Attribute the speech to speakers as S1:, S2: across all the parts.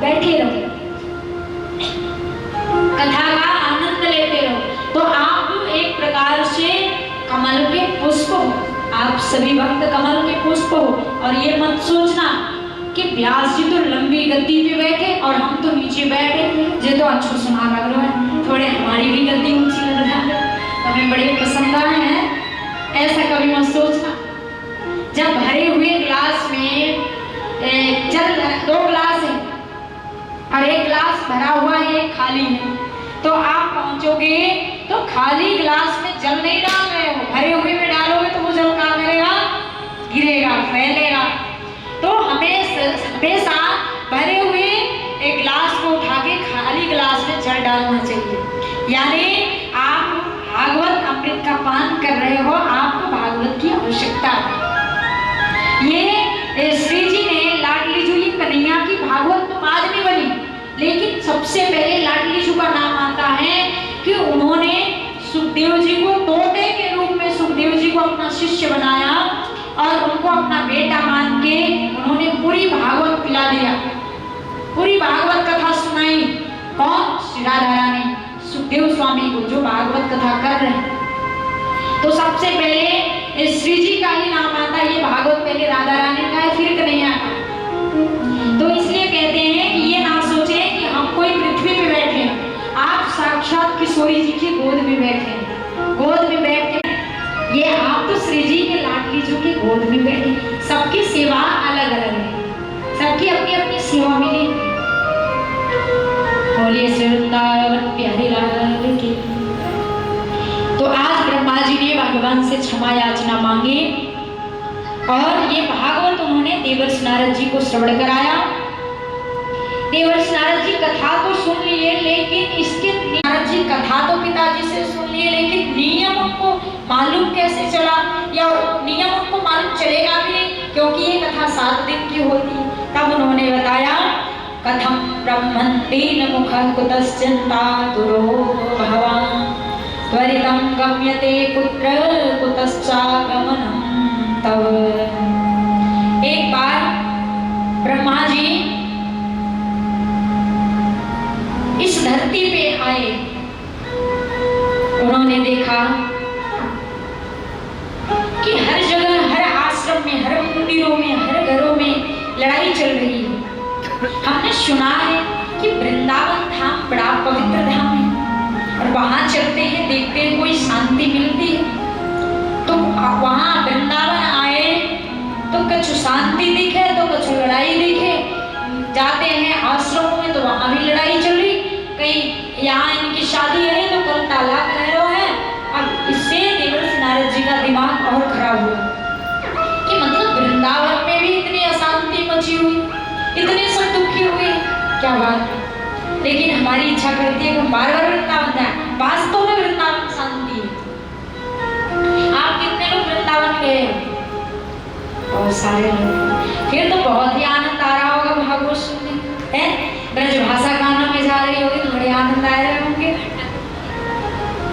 S1: बैठे रहो, कथा का आनंद लेते रहो। तो आप एक प्रकार से कमल के पुष्प हो, आप सभी भक्त कमल के पुष्प हो। और ये मत सोचना कि व्यास जी तो लंबी गद्दी पे बैठे और हम तो नीचे बैठे, ये तो अच्छा सुना लग रहा है, थोड़े हमारी भी गद्दी ऊंची लग जाए, हमें बड़े पसंद आए हैं, ऐसा कभी मत सोचना। जब भरे हुए गिलास में जल 2 गिलास है और एक गिलास भरा हुआ है एक खाली है, तो आप पहुंचोगे तो खाली गिलास में जल नहीं डाल रहे हो, भरे हुए में डालोगे तो वो जल कहाँ करेगा, गिरेगा, फैलेगा। तो हमेशा भरे हुए एक गिलास को उठा के खाली गिलास में जल डालना चाहिए। यानी आप भागवत अमृत का पान कर रहे हो, आपको भागवत की आवश्यकता है। ये श्री जी ने लाडली जू कन्हैया की भागवत तो बाद में बनी, लेकिन सबसे पहले लाडली जू का नाम आता है कि उन्होंने सुखदेव जी को तोते के रूप में सुखदेव जी को अपना शिष्य बनाया और उनको अपना बेटा मान के उन्होंने पूरी भागवत पिला दिया, पूरी भागवत कथा सुनाई। कौन? श्री राधा रानी सुखदेव स्वामी को, जो भागवत कथा कर रहे हैं। तो सबसे पहले श्री जी का ही नाम आता है, ये भागवत पहले राधा रानी का है फिर कन्हैया का। तो इसलिए कहते हैं कि ये ना सोचे कि हम कोई पृथ्वी पे बैठे हैं, आप साक्षात किशोरी जी की गोद में बैठे हैं, गोद में बैठ के ये आप तो श्री जी के लाडली जी की गोद में बैठे। सबकी सेवा अलग अलग है, सबकी अपनी अपनी सेवा मिली। बोलिए श्री वृंदावन बिहारी लाल की। तो आज ब्रह्मा जी ने भगवान से क्षमा याचना मांगी और ये भागवत उन्होंने देवर्षि नारद जी को श्रवण कराया। देवर्षि नारद जी कथा तो सुन लिए, लेकिन इसके नारद जी कथा तो पिताजी से सुन लिए, लेकिन नियम उनको मालूम कैसे चला, या नियम उनको मालूम चलेगा भी नहीं, क्योंकि ये कथा 7 दिन की होती है। तब उन्होंने बताया कथम ब्रह्मन् तेन मुखः कुतश्चिन्ता तुरो भवान् त्वरितं गम्यते कुत्र कुतश्चागमनं तव। एक बार ब्रह्मा जी इस धरती पे आए, उन्होंने देखा कि हर जगह, हर आश्रम में, हर मंदिरों में, हर घरों में लड़ाई चल रही है। हमने सुना है कि वृंदावन धाम बड़ा पवित्र धाम है और वहां चलते हैं, देखते हैं, कोई शांति मिलती है। तो वहां वृंदावन आए तो कुछ शांति दिखे तो कुछ लड़ाई दिखे। जाते हैं आश्रमों में तो वहां भी लड़ाई चल रही, कहीं यहाँ इनकी शादी है तो कल तालाक लहरों है। अब इससे देवर्षि नारद जी का दिमाग और खराब हुआ कि मतलब वृंदावन में भी इतनी अशांति मची हुई, इतने सब दुखी हुए, क्या बात है। लेकिन हमारी इच्छा करती है कि बार-बार वृंदावन जाए। वास्तव में वृंदावन शांति है। आप कितने लोग वृंदावन गए हैं? बहुत सारे लोग। फिर तो बहुत ही आनंद आ रहा होगा भागवत सुनने, है? ब्रजभाषा गानों में जा रही होगी तो बड़े आनंद आ रहे होंगे।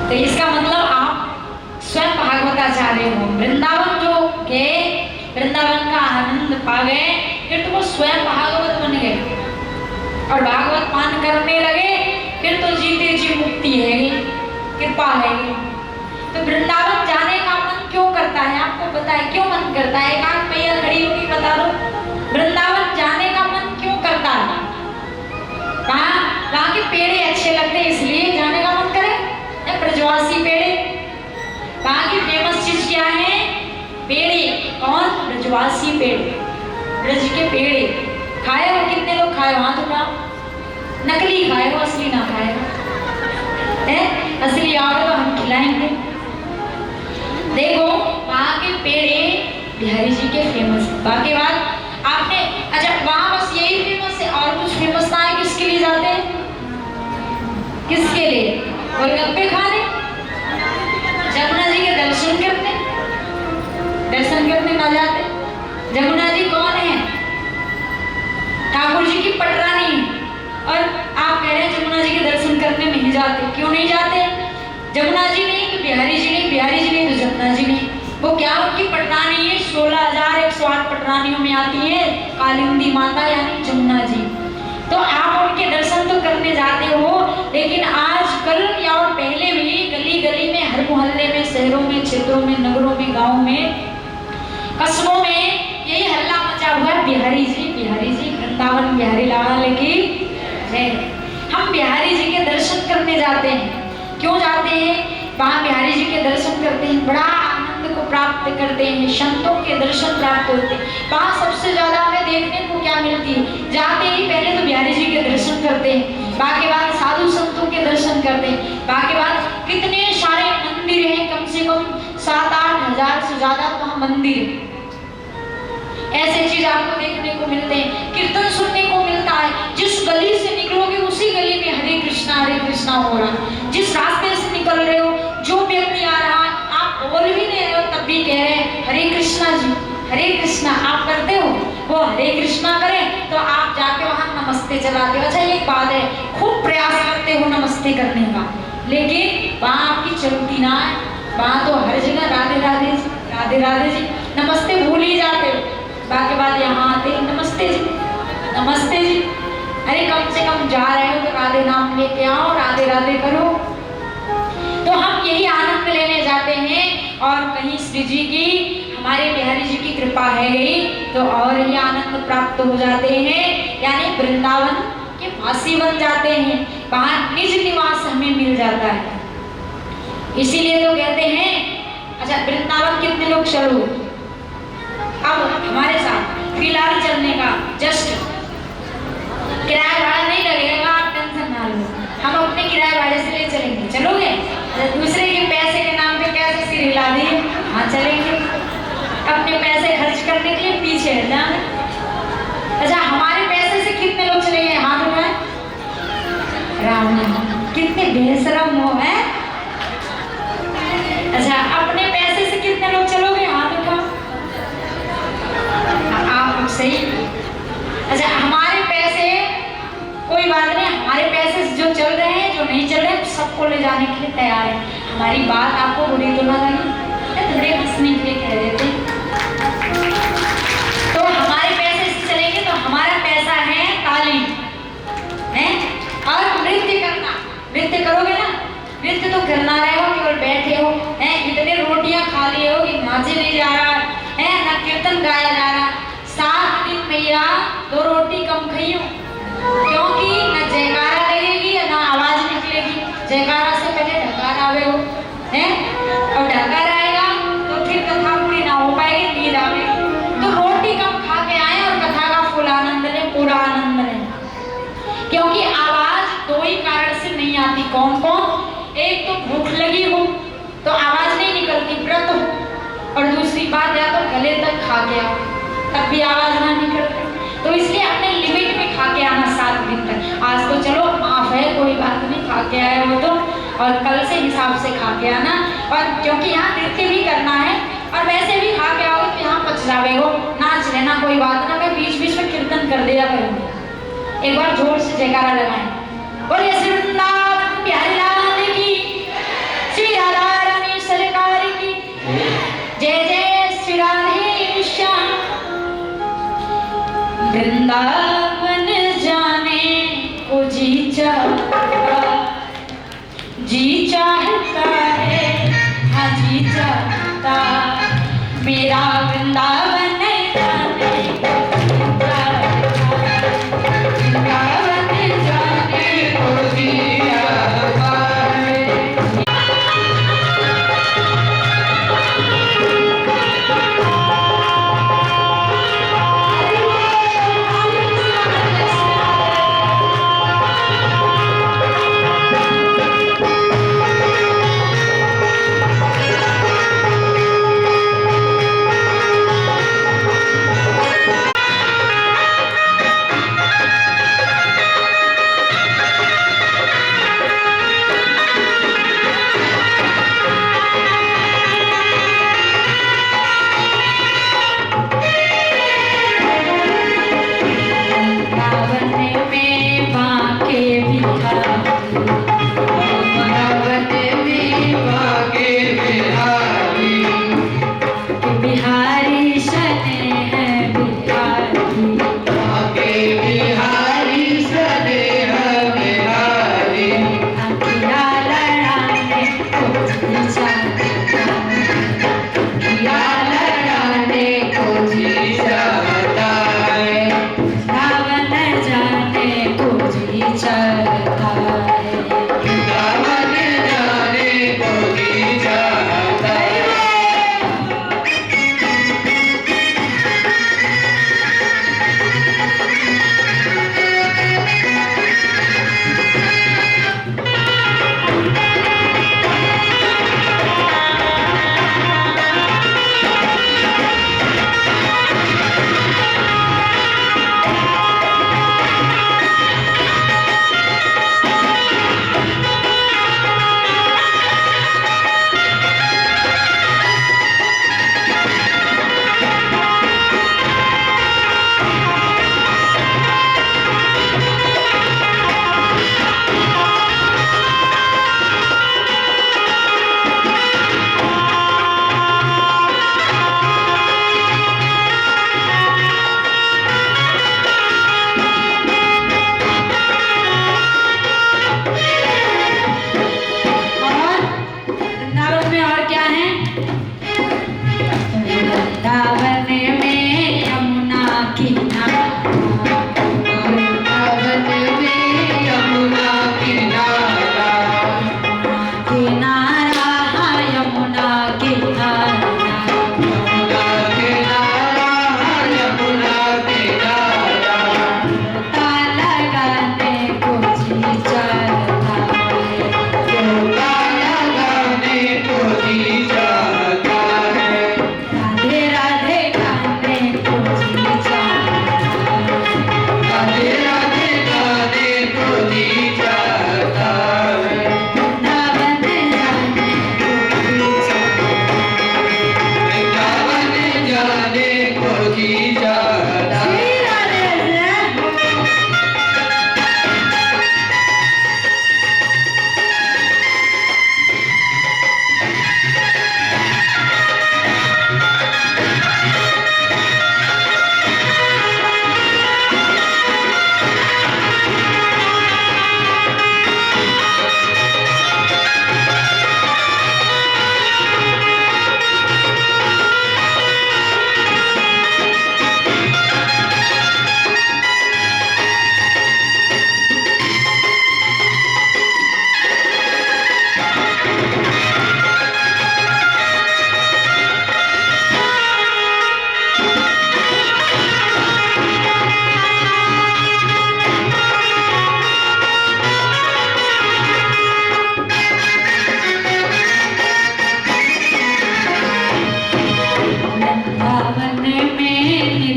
S1: तो इसका मतलब आप स्वयं भागवताचार्य हो। वृंदावन जो गए, वृंदावन का आनंद पा गए, फिर तो वो स्वयं भागवत बन गए और भागवत पान करने लगे। फिर तो जीते जी मुक्ति है, कृपा है। तो वृंदावन जाने का मन क्यों करता है? आपको पता है क्यों मन करता है? एक आध मैया खड़ी होगी, बता दो। वृंदावन जाने का मन क्यों करता है? वहाँ के पेड़े अच्छे लगते हैं इसलिए जाने का मन करे। ब्रजवासी पेड़े, वहाँ की फेमस चीज क्या है? पेड़े। कौन? ब्रजवासी पेड़े, ब्रज के पेड़े। खाए हो? कितने लोग खाए? वहां तो ना नकली खाए हो, असली ना खाए हो। असली आओगे तो हम खिलाएंगे। देखो वहाँ के पेड़े बिहारी जी के फेमस है। बाकी बात आपने, अच्छा वहाँ बस यही फेमस है और कुछ फेमस ना है? किसके लिए जाते हैं? किसके लिए? गोलगप्पे खाने, जमुना जी के दर्शन करने, दर्शन करने ना जाते। जमुना जी कौन है? ठाकुर जी की पटरानी है। और आप कह रहे हैं जमुना जी के दर्शन करने नहीं जाते, क्यों नहीं जाते? जमुना जी नहीं कि बिहारी जी नहीं, बिहारी जी नहीं तो जमुना जी नहीं। वो क्या उनकी पटरानी है? 16,108 पटरानियों में आती है कालिंदी माता यानी जमुना जी। तो आप उनके दर्शन तो करने जाते हो, लेकिन आज कल या और पहले भी गली गली में, हर मोहल्ले में, शहरों में, क्षेत्रों में, नगरों में, गाँव में, कस्बों में यही हल्ला मचा हुआ है, बिहारी जी वृंदावन बिहारी लाल की जय। हम बिहारी जी के दर्शन करने जाते हैं। क्यों जाते हैं? वहाँ बिहारी जी के दर्शन करते हैं, बड़ा आनंद को प्राप्त करते हैं, संतों के दर्शन प्राप्त होते हैं। वहाँ सबसे ज्यादा हमें देखने को क्या मिलती है? जाते ही पहले तो बिहारी जी के दर्शन करते हैं, बाकी बाद साधु संतों के दर्शन करते हैं, बाकी बाद कितने सारे मंदिर हैं, कम से कम 7-8 हजार से ज्यादा वहाँ मंदिर, ऐसे चीज आपको देखने को मिलते हैं। कीर्तन सुनने को मिलता है, जिस गली से निकलोगे उसी गली में हरे कृष्णा हो रहा। जिस रास्ते से निकल रहे हो, जो व्यक्ति आ रहा है, आप बोल भी नहीं रहे हो तब भी कह रहे हैं हरे कृष्णा जी, हरे कृष्णा। आप करते हो, वो हरे कृष्णा करें तो आप जाके वहां नमस्ते चलाते हो। अच्छा एक बात है, खूब प्रयास करते हो नमस्ते करने का, लेकिन वहां आपकी चलती ना है। वहां तो हर जगह राधे राधे जी, राधे राधे जी, नमस्ते भूल ही जाते हो। बाकी बात यहाँ आते नमस्ते जी, नमस्ते जी। अरे कम से कम जा रहे हो तो राधे नाम लेके आओ, राधे राधे करो। तो हम यही आनंद लेने जाते हैं, और कहीं श्री जी की, हमारे बिहारी जी की कृपा है गई तो और ही आनंद प्राप्त हो जाते हैं, यानी वृंदावन के वासी बन जाते हैं, वहाँ निज निवास हमें मिल जाता है। इसीलिए तो कहते हैं, अच्छा वृंदावन कितने लोग चलो? अब हमारे साथ फिलहाल चलने का जस्ट किराया भाड़ा नहीं लगेगा, आप टेंशन ना लो, हम अपने किराए भाड़े से ले चलेंगे। चलोगे? दूसरे के पैसे के नाम पे कैसे सिर हिला दिए? हाँ चलेंगे, अपने पैसे खर्च करने के लिए पीछे हट जाएंगे। अच्छा हमारे पैसे से कितने लोग चलेंगे? हाथ उठाएं। राम नाम, कितने बेशरम हो है। अच्छा अपने पैसे से कितने लोग चलोगे? हाथ उठाओ। आप सही। अच्छा हमारे पैसे, कोई बात नहीं, हमारे पैसे जो चल रहे हैं, जो नहीं चल रहे हैं, सबको ले जाने के लिए तैयार है। हमारी बात आपको बुरी तो ना लगी? थोड़े हंसने के लिए कह देते। तो हमारे पैसे से चलेंगे तो हमारा पैसा है ताली है, और नृत्य करना। नृत्य करोगे ना? नृत्य तो करना रहे हो, केवल बैठे हो हैं, इतने रोटियां खा लिए हो कि नाचे नहीं जा रहा है, ना कीर्तन गाया जा रहा। 7 दिन भैया 2 रोटी कम खाई हो, क्योंकि न जयकारा लगेगी ना आवाज निकलेगी। जयकारा से पहले ढकार आवे हो हैं, और ढकार आएगा तो फिर कथा पूरी ना हो पाएगी, नींद आवेगी। तो रोटी कम खा के आए और कथा का फुल आनंद ले, पूरा आनंद ले, क्योंकि आवाज 2 ही कारण से नहीं आती। कौन कौन? एक तो भूख लगी हो तो आवाज नहीं निकलती, व्रत हो, और दूसरी बात या तो गले तक खा के आओ तब भी आवाज ना निकलती। तो इसलिए अपने लिमिट में खा के आना 7 दिन तक। आज तो चलो माफ है, कोई बात नहीं, खा के आए हो तो, और कल से हिसाब से खा के आना। और क्योंकि यहाँ नृत्य भी करना है, और वैसे भी खा के आओ तो यहाँ पच जावे हो, नाच लेना, कोई बात ना। मैं बीच बीच में कीर्तन कर दिया करूँगी। एक बार जोर से जयकारा लगाएं, बोलिए श्री वृंदावन बिहारी लाल की, श्री राधा रानी सरकार की जय, जय श्री राधे श्याम। वृंदावन जाने को जी चाहता है, हाँ जी चाहता, मेरा वृंदावन जाने को वृंदावन जाने को जी चाहता है।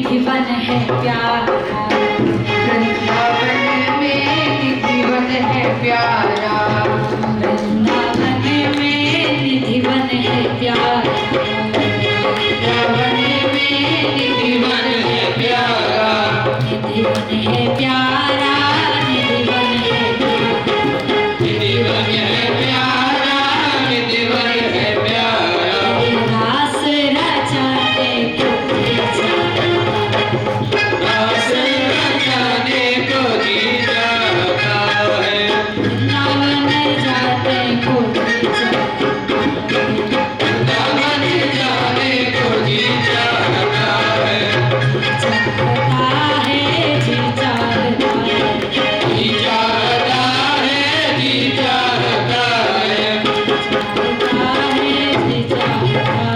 S1: निधिवन है प्यारा,
S2: वृंदावन में निधिवन है प्यारा,
S1: वृंदावन में निधिवन है प्यारा,
S2: वृंदावन में निधिवन है प्यारा,
S1: निधिवन है प्यारा, निधिवन है
S2: निधिवन है प्यारा, निधिवन है प्यारा,
S1: रास रचाते को
S2: रास रचाने को जी जाता है,
S1: वृंदावन जाते को
S2: वृंदावन जाने को जी जाता है,
S1: चाहता है जी चाहता है,
S2: जी जाता है, जी जाता है,
S1: चाहता है जी चाहता है,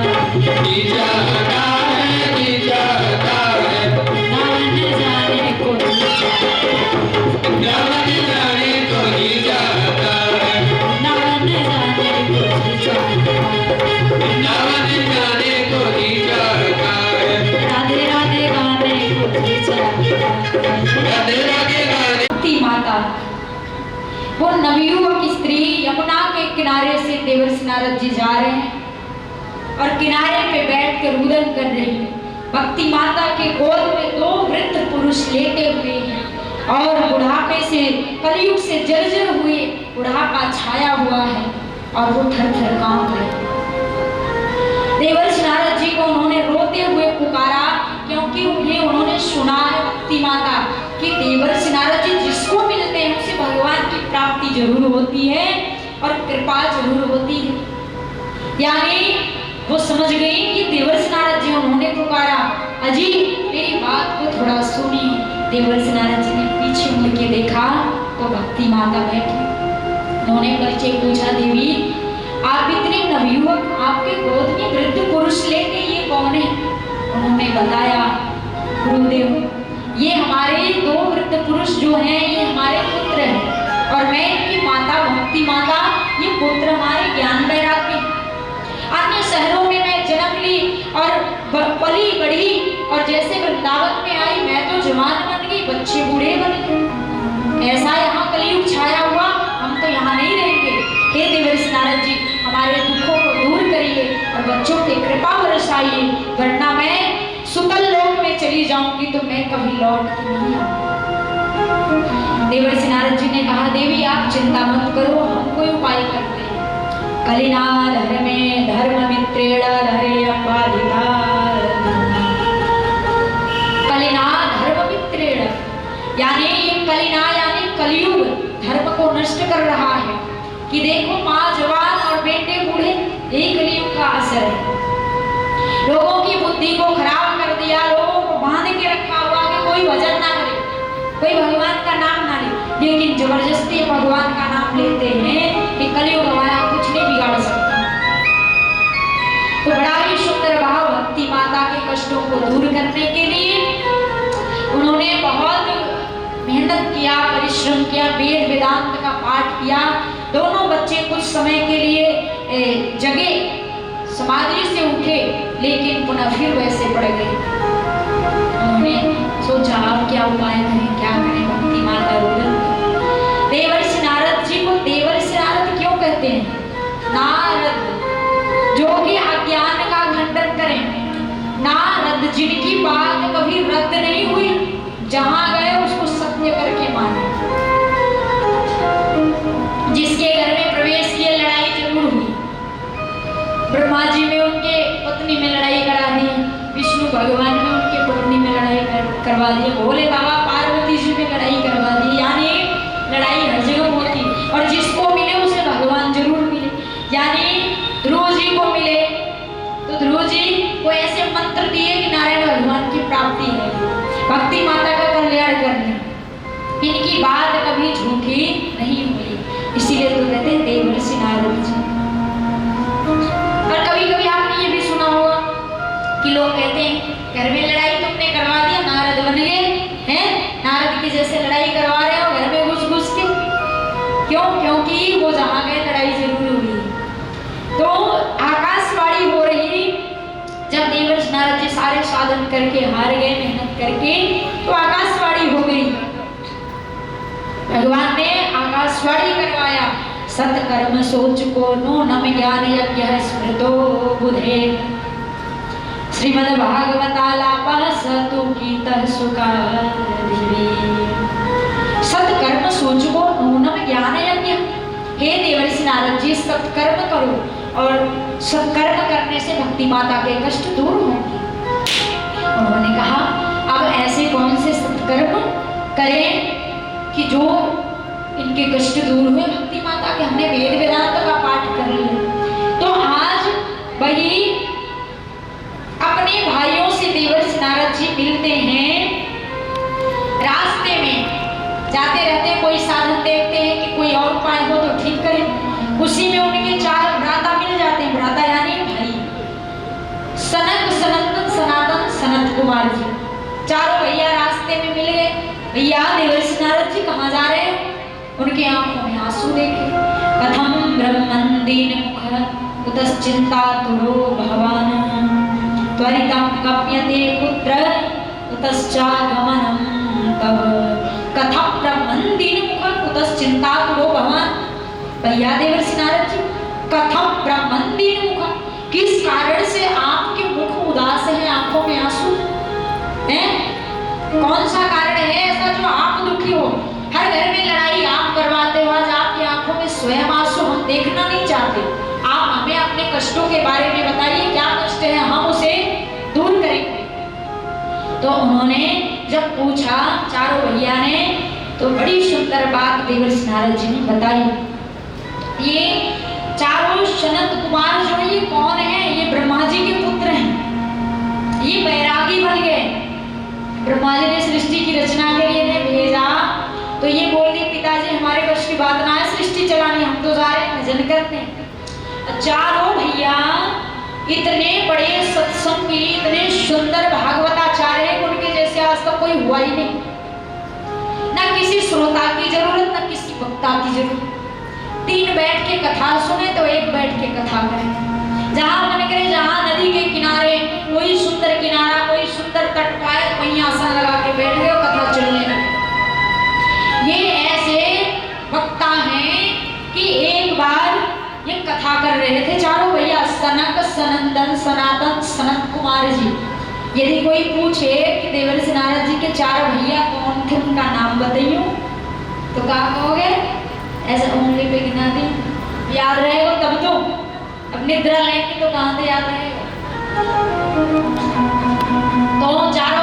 S2: जी जाता है, जी जाता है,
S1: वृंदावन जाने को जी चाहता है,
S2: वृंदावन जाने को जी जाता है,
S1: वृंदावन जाने को जी चाहता है,
S2: वृंदावन जाने को जी जाता है,
S1: राधे राधे गाने को जी चाहता है।
S2: राधे राधे गाने
S1: भक्ति माता वो नवयुवक स्त्री यमुना के किनारे से देवर्षि नारद जी जा रहे हैं और किनारे पे बैठ कर रुदन कर रही है। भक्ति माता के गोद में दो वृद्ध पुरुष लेटे हुए हैं और बुढ़ापे से कलयुग से जर्जर हुए बुढ़ापा छाया हुआ है और वो थर थर कांप रहे हैं। देवर्षि नारद जी को उन्होंने रोते हुए पुकारा क्योंकि उन्होंने सुना है भक्ति माता कि देवर्षि नारद जी जिसको मिलते हैं उसे भगवान की प्राप्ति जरूर होती है और कृपा जरूर होती है। यानी वो समझ गई कि देवर्षि नारद जी उन्होंने पुकारा, अजी मेरी बात को थोड़ा सुनिए। देवर्षि नारद जी ने पीछे मुड़ के देखा तो भक्ति माता बैठी। उन्होंने परिचय पूछा, देवी आप इतने नवयुवक, आपके गोद में वृद्ध पुरुष लेके ये कौन है? उन्होंने बताया, गुरुदेव ये हमारे दो वृद्ध पुरुष जो हैं ये हमारे पुत्र हैं और मैं इनकी माता भक्ति माता, ये पुत्र हमारे ज्ञान वैराग्य। अन्य शहरों में मैं जन्म ली और पली बढ़ी और जैसे वृंदावन में आई मैं तो जवान बन गई, बच्चे बूढ़े बन गए। ऐसा यहाँ कलयुग छाया हुआ, हम तो यहाँ नहीं रहेंगे। हे देवर्षि नारद जी हमारे दुखों को दूर करिए और बच्चों पे कृपा बरसाइए, वरना मैं सुतल लोक में चली जाऊंगी तो मैं कभी लौट के नहीं आऊंगी। देवर्षि नारद जी ने कहा, देवी आप चिंता मत करो, हम कोई उपाय करते हैं। कलिनाद हर में धर्म मित्रेण हरे अम्बाधिकार, कलिनाद धर्म मित्रेण यानी ये कलिना यानी कलयुग धर्म को नष्ट कर रहा है कि देखो माँ जवान और बेटे बूढ़े, ये कलयुग का असर है। लोगों की बुद्धि को खराब कर दिया, लोगों को बांध के रखा हुआ कि कोई भजन ना करे, कोई भगवान का नाम ना ले, लेकिन जबरदस्ती भगवान का नाम लेते हैं कि कलयुग हमारा कुछ नहीं बिगाड़ सकता। तो बड़ा ही सुंदर भाव भक्ति माता के कष्टों को दूर करने के लिए उन्होंने बहुत मेहनत किया, परिश्रम किया, वेद वेदांत का पाठ किया। दोनों बच्चे कुछ समय के लिए जगे, समाधि से उठे, लेकिन पुनः फिर वैसे पड़ गए। उन्होंने सोचा अब क्या उपाय करें, क्या करें। भक्ति माता रोदन। देवर्षि नारद जी को देवर्षि नारद क्यों कहते हैं? नारद जो कि अज्ञान का खंडन करें, नारद जिनकी बात कभी रद्द नहीं हुई, जहां गए उसको सत्य करके माने, जिसके घर में प्रवेश किए लड़ाई जरूर हुई। ब्रह्मा जी में उनके पत्नी में लड़ाई करा दी, विष्णु भगवान में उनके पत्नी में लड़ाई करवा दी, भोले बाबा पार्वती जी में लड़ाई करवा दी। यानी लड़ाई हर जगह होती और जिसको मिले उसे भगवान जरूर मिले। यानी ध्रुव जी को मिले तो ध्रुव जी को ऐसे मंत्र दिए कि नारायण भगवान की प्राप्ति है, भक्ति माता का कल्याण करने। इनकी बात कभी झूठी नहीं हुई, इसीलिए तो कहते हैं देवर्षि नारद जी। और कभी कभी आपने ये भी सुना होगा कि लोग कहते हैं घर में लड़ाई तुमने करवा दिया, नारद बन गए हैं, नारद की जैसे लड़ाई करवा रहे हो घर में घुस घुस के। क्यों? क्योंकि वो जहाँ गए लड़ाई जरूर हुई। तो आकाशवाणी हो रही जब देवर्षि नारद जी सारे साधन करके हार गए, मेहनत करके, तो आकाशवाणी हो गई। भगवान ने आकाशवाणी करवाया, सत्कर्म सोच को नूनम ज्ञान यज्ञ स्मृतो बुधे, श्रीमद्भागवतालापः सतु कीतः सुखाधिवे। सत्कर्म सोच को नूनम ज्ञान यज्ञ, हे देवर्षि नारद जी सत्कर्म करो, और सत्कर्म करने से भक्ति माता के कष्ट दूर होंगे। उन्होंने कहा अब ऐसे कौन से सत्कर्म करें कि जो इनके कष्ट दूर हुए भक्ति माता के। हमने वेद वेदांत का पाठ कर लिया, तो आज वही अपने भाइयों से देवर्षि नारद जी मिलते हैं। रास्ते में जाते रहते हैं, कोई साधन देखते हैं कि कोई और उपाय हो तो ठीक करें। उसी में उनके 4 भ्राता मिल जाते हैं, भ्राता यानी भाई, सनक, सनंदन, सनातन, सनत कुमार जी, चारों भैया रास्ते में मिल गए। भैया देवर्षि नारद जी कहाँ जा रहे हैं? उनके आंखों में आंसू देखे। कथम ब्रह्मन् दीन मुख उतश्चिंता तुरो भवान, त्वरितं कप्यते पुत्र उतश्चागमनं तव। कथम ब्रह्मन् दीन मुख उतश्चिंता तुरो भवान। भैया देवर्षि नारद जी, कथम ब्रह्मन् दीन मुख, किस कारण से आपके मुख उदास है, आंखों में आंसू हैं? कौन सा कारण है ऐसा जो आप दुखी हो? हर घर में लड़ाई आप करवाते हो, आज आपकी आंखों में स्वयं आंसू हम देखना नहीं चाहते। आप हमें अपने कष्टों के बारे में बताइए, क्या कष्ट है, हम उसे दूर करेंगे। तो उन्होंने जब पूछा चारों भैया ने, तो बड़ी सुंदर बात देवर्षि नारद जी ने बताई। ये चारों सनत कुमार जो है ये कौन है? ये ब्रह्मा जी के पुत्र हैं। ये बैरागी बन गए। ब्रह्मा जी ने सृष्टि की रचना के लिए इन्हें भेजा, तो ये बोल दिए पिताजी हमारे वश की बात ना है सृष्टि चलानी, हम तो जा रहे हैं भजन करते हैं। चारों भैया इतने बड़े सत्संगी, इतने सुंदर भागवताचार्य हैं, उनके जैसे आज तक कोई हुआ ही नहीं। ना किसी श्रोता की जरूरत, ना किसी वक्ता की जरूरत। 3 बैठ के कथा सुने तो 1 बैठ के कथा करें। जहाँ मन करे, जहाँ नदी के किनारे कोई सुंदर किनारा, कोई सुंदर तट पाए, वहीं आसन लगा के बैठ गए और कथा चलने लगे। ये ऐसे वक्ता हैं कि एक बार ये कथा कर रहे थे चारों भैया, सनक, सनंदन, सनातन, सनत कुमार जी। यदि कोई पूछे कि देवर्षि नारद जी के 4 भैया कौन थे, उनका नाम बताइयो, तो क्या कहोगे? ऐसे उंगली पे गिना दी, याद रहेगा तब तो। अब निद्रा लेंगे तो कहाँ से याद रहेगा? तो 4